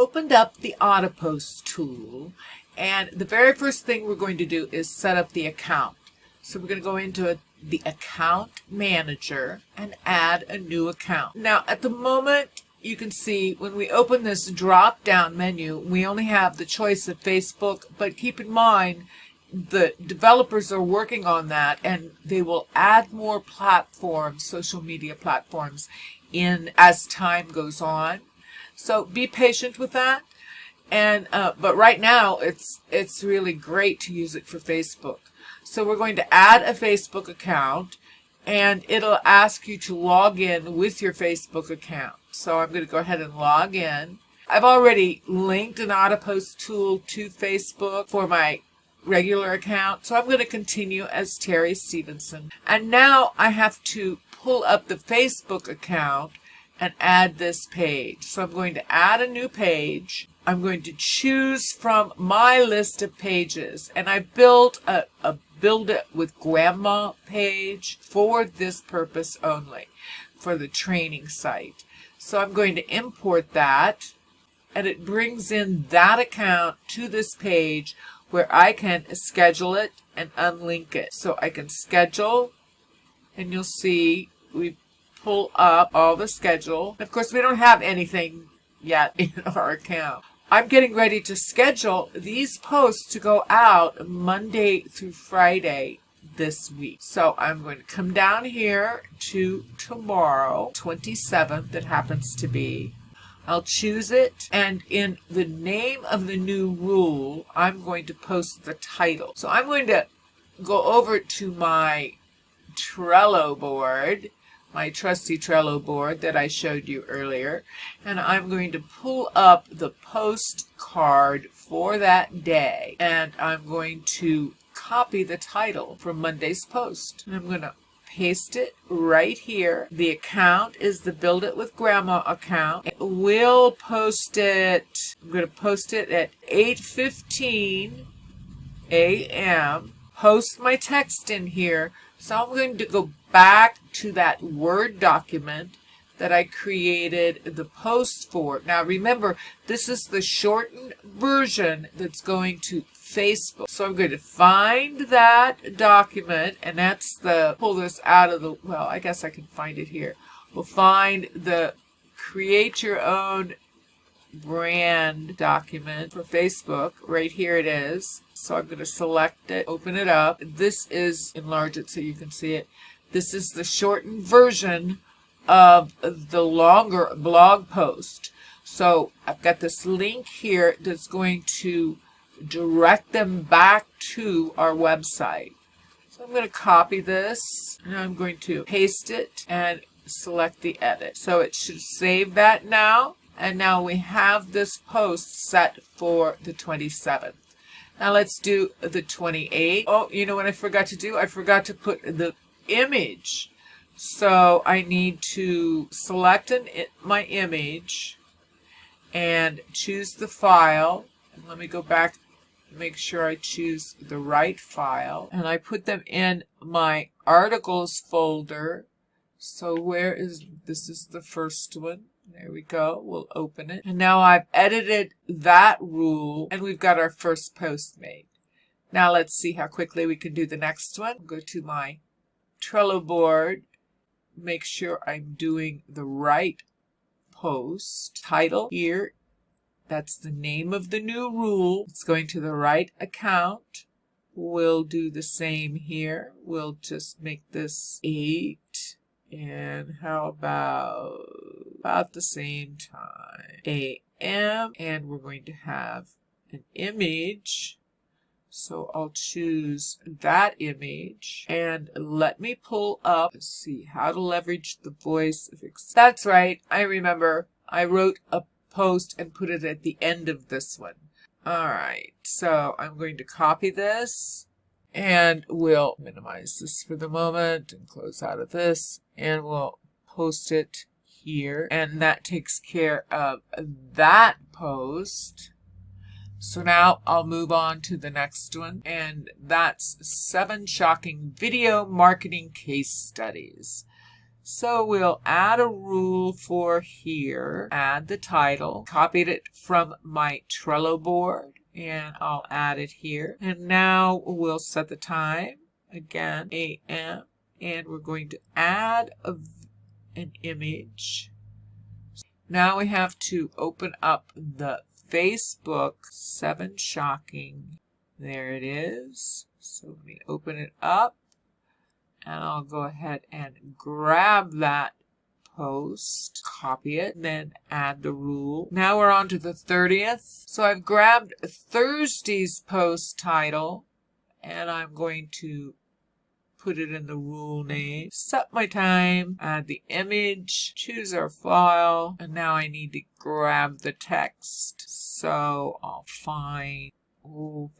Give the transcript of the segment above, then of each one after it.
opened up the Autopost tool, and the very first thing we're going to do is set up the account. So we're going to go into the account manager and add a new account. Now at the moment, you can see when we open this drop down menu, we only have the choice of Facebook, but keep in mind the developers are working on that and they will add more platforms, social media platforms, in as time goes on. So be patient with that. And but right now it's really great to use it for Facebook. So we're going to add a Facebook account, and it'll ask you to log in with your Facebook account. So I'm going to go ahead and log in. I've already linked an Autopost tool to Facebook for my regular account, so I'm going to continue as Terry Stevenson. And now I have to pull up the Facebook account and add this page. So I'm going to add a new page. I'm going to choose from my list of pages, and I built a Build It with Grandma page for this purpose only, for the training site. So I'm going to import that, and it brings in that account to this page where I can schedule it and unlink it. So I can schedule, and you'll see we pull up all the schedule. Of course, we don't have anything yet in our account. I'm getting ready to schedule these posts to go out Monday through Friday this week. So I'm going to come down here to tomorrow, 27th, that happens to be. I'll choose it, and in the name of the new rule, I'm going to post the title. So I'm going to go over to my Trello board, my trusty Trello board that I showed you earlier, and I'm going to pull up the post card for that day, and I'm going to copy the title from Monday's post. And I'm going to paste it right here. The account is the Build It with Grandma account. We'll post it, I'm going to post it at 8:15 a.m. Post my text in here. So I'm going to go back to that Word document that I created the post for. Now remember, this is the shortened version that's going to Facebook. So I'm going to find that document, and that's the, pull this out of the, well, I guess I can find it here. We'll find the create your own brand document for Facebook. Right here it is. So I'm going to select it, open it up. This is, enlarge it so you can see it. This is the shortened version of the longer blog post. So I've got this link here that's going to direct them back to our website. So I'm going to copy this, and I'm going to paste it and select the edit. So it should save that now. And now we have this post set for the 27th. Now let's do the 28th. Oh, you know what I forgot to do? I forgot to put the image. So I need to select my image and choose the file. And let me go back and make sure I choose the right file. And I put them in my articles folder. So where is, this is the first one. There we go. We'll open it. And now I've edited that rule, and we've got our first post made. Now let's see how quickly we can do the next one. Go to my Trello board. Make sure I'm doing the right post. Title here. That's the name of the new rule. It's going to the right account. We'll do the same here. We'll just make this 8. And how about the same time, a.m. And we're going to have an image. So I'll choose that image, and let me pull up, let's see, how to leverage the voice of That's right, I remember. I wrote a post and put it at the end of this one. All right, so I'm going to copy this, and we'll minimize this for the moment and close out of this, and we'll post it here. And that takes care of that post. So now I'll move on to the next one, and that's 7 shocking video marketing case studies. So we'll add a rule for here, add the title, copied it from my Trello board, and I'll add it here. And now we'll set the time, again, AM, and we're going to add an image. Now we have to open up the Facebook 7 Shocking. There it is. So let me open it up. And I'll go ahead and grab that post, copy it, and then add the rule. Now we're on to the 30th. So I've grabbed Thursday's post title, and I'm going to put it in the rule name, set my time, add the image, choose our file, and now I need to grab the text. So I'll find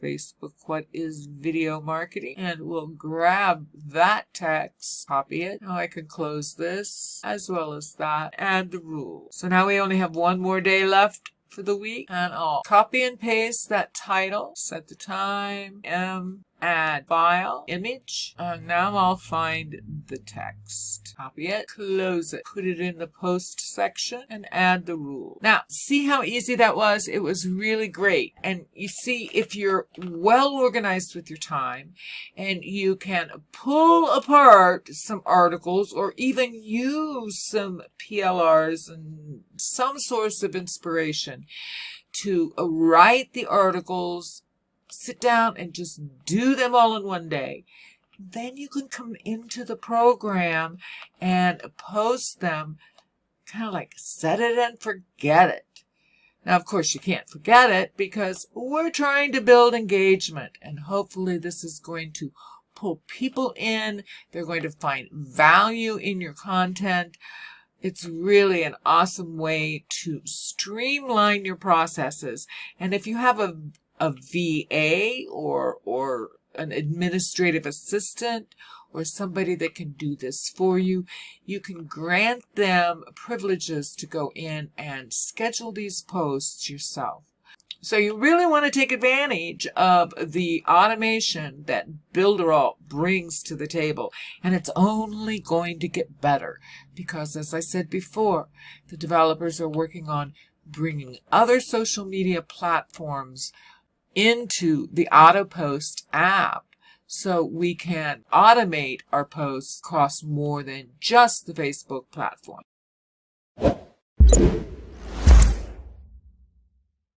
Facebook, what is video marketing? And we'll grab that text, copy it. Now I can close this as well as that, add the rule. So now we only have one more day left for the week, and I'll copy and paste that title, set the time, add file, image, and now I'll find the text. Copy it, close it, put it in the post section, and add the rule. Now, see how easy that was? It was really great. And you see, if you're well organized with your time, and you can pull apart some articles, or even use some PLRs and some source of inspiration to write the articles, sit down and just do them all in one day. Then you can come into the program and post them, kind of like set it and forget it. Now, of course, you can't forget it because we're trying to build engagement, and hopefully this is going to pull people in. They're going to find value in your content. It's really an awesome way to streamline your processes. And if you have a VA or an administrative assistant or somebody that can do this for you, you can grant them privileges to go in and schedule these posts yourself. So you really want to take advantage of the automation that builderall brings to the table. And it's only going to get better because, as I said before, the developers are working on bringing other social media platforms into the Autopost app so we can automate our posts across more than just the Facebook platform.